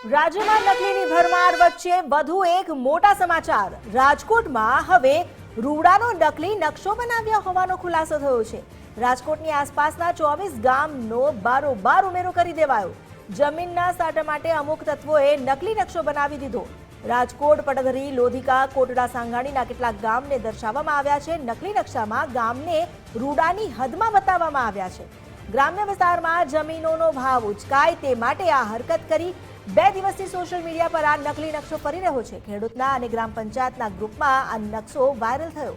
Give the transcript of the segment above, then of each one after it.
રાજ્યમાં નકલીની ભરમાર વચ્ચે વધુ એક મોટા સમાચાર। રાજકોટમાં હવે રૂડાનો નકલી નકશો બનાવ્યા હોવાનો ખુલાસો થયો છે। રાજકોટની આસપાસના 24 ગામનો બારોબાર ઉમેરો કરી દેવાયો। જમીનના સાટા માટે અમુક તત્વોએ નકલી નકશો બનાવી દીધો। રાજકોટ, પડધરી, લોધિકા, કોટડા, સાંગાણીના કેટલાક ગામને દર્શાવવામાં આવ્યા છે। નકલી નકશામાં ગામને રૂડાની હદમાં બતાવવામાં આવ્યા છે। ગ્રામ્ય વિસ્તારમાં જમીનોનો ભાવ ઉચકાય તે માટે આ હરકત કરી 2 દિવસથી સોશિયલ મીડિયા પર આ નકલી નકશો ફરી રહ્યો છે। ખેડૂતના અને ગ્રામ પંચાયતના ગ્રુપમાં આ નકશો વાયરલ થયો।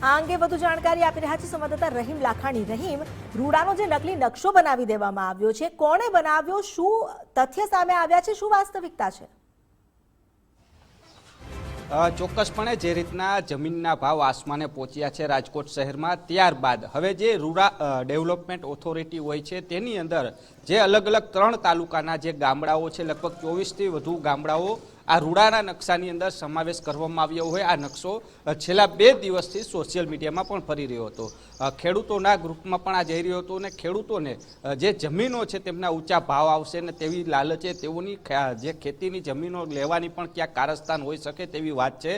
આ અંગે વધુ જાણકારી આપી રહ્યા છે સંવાદદાતા રહીમ લાખાણી। રહીમ, રૂડાનો જે નકલી નકશો બનાવી દેવામાં આવ્યો છે, કોણે બનાવ્યો, શું તથ્ય સામે આવ્યા છે, શું વાસ્તવિકતા છે? ચોક્કસપણે જે રીતના જમીનના ભાવ આસમાને પહોંચ્યા છે રાજકોટ શહેરમાં, ત્યારબાદ હવે જે રૂડા ડેવલપમેન્ટ ઓથોરિટી હોય છે તેની અંદર જે અલગ અલગ 3 તાલુકાના જે ગામડાઓ છે, લગભગ 24થી વધુ ગામડાઓ આ રૂડાના નકશાની અંદર સમાવેશ કરવામાં આવ્યો હોય આ નકશો છેલ્લા 2 દિવસથી સોશિયલ મીડિયામાં પણ ફરી રહ્યો હતો। ખેડૂતોના ગ્રુપમાં પણ આ જઈ રહ્યો હતો અને ખેડૂતોને જે જમીનો છે તેમના ઊંચા ભાવ આવશે ને તેવી લાલચે તેઓની જે ખેતીની જમીનો લેવાની પણ ક્યાંક કારસ્તાન હોઈ શકે તેવી વાત છે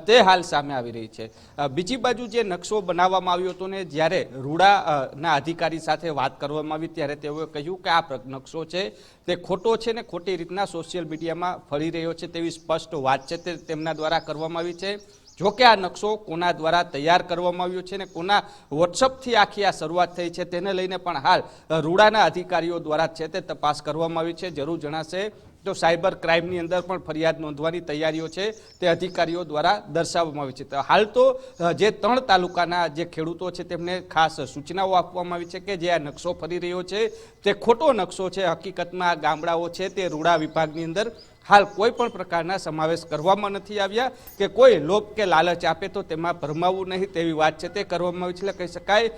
તે હાલ સામે આવી રહી છે। બીજી બાજુ જે નકશો બનાવવામાં આવ્યો હતો ને જ્યારે રૂડાના અધિકારી સાથે વાત કરવામાં આવી ત્યારે તેઓએ કહ્યું કે આ નકશો છે તે ખોટો છે ને ખોટી રીતના સોશિયલ મીડિયામાં ફરી રહ્યો છે તેવી સ્પષ્ટ વાત છે તે તેમના દ્વારા કરવામાં આવી છે। જો કે આ નકશો કોના દ્વારા તૈયાર કરવામાં આવ્યો છે ને કોના વોટ્સઅપથી આખી આ શરૂઆત થઈ છે તેને લઈને પણ હાલ રૂડાના અધિકારીઓ દ્વારા છે તે તપાસ કરવામાં આવી છે। જરૂર જણાશે તો સાયબર ક્રાઇમની અંદર પણ ફરિયાદ નોંધવાની તૈયારીઓ છે તે અધિકારીઓ દ્વારા દર્શાવવામાં આવી છે। તો હાલ તો જે 3 તાલુકાના જે ખેડૂતો છે તેમને ખાસ સૂચનાઓ આપવામાં આવી છે કે જે આ નકશો ફરી રહ્યો છે તે ખોટો નકશો છે। હકીકતમાં આ ગામડાઓ છે તે રૂડા વિભાગની અંદર હાલ કોઈ પણ પ્રકારના સમાવેશ કરવામાં નથી આવ્યા કે કોઈ લોભ કે લાલચ આપે તો તેમાં ભરમાવું નહીં તેવી વાત છે તે કરવામાં આવી છે। એટલે કહી શકાય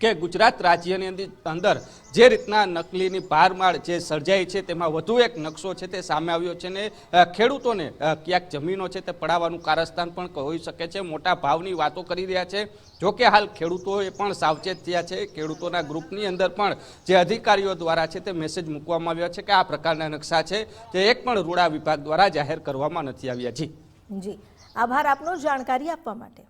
કે ગુજરાત રાજ્યની અંદર જે રીતના નકલીની ભારમાળ જે સર્જાઈ છે તેમાં વધુ એક નકશો છે તે સામે આવ્યો છે ને ખેડૂતોને ક્યાંક જમીનો છે તે પડાવવાનું કારસ્તાન પણ હોઈ શકે છે। મોટા ભાવની વાતો કરી રહ્યા છે। જોકે હાલ ખેડૂતોએ પણ સાવચેત થયા છે। ખેડૂતોના ગ્રુપની અંદર પણ જે અધિકારીઓ દ્વારા છે તે મેસેજ મૂકવામાં આવ્યા છે કે આ પ્રકારના નકશા છે તે એક પણ રૂડા વિભાગ દ્વારા જાહેર કરવામાં નથી આવ્યા। જી આભાર આપનો જાણકારી આપવા માટે।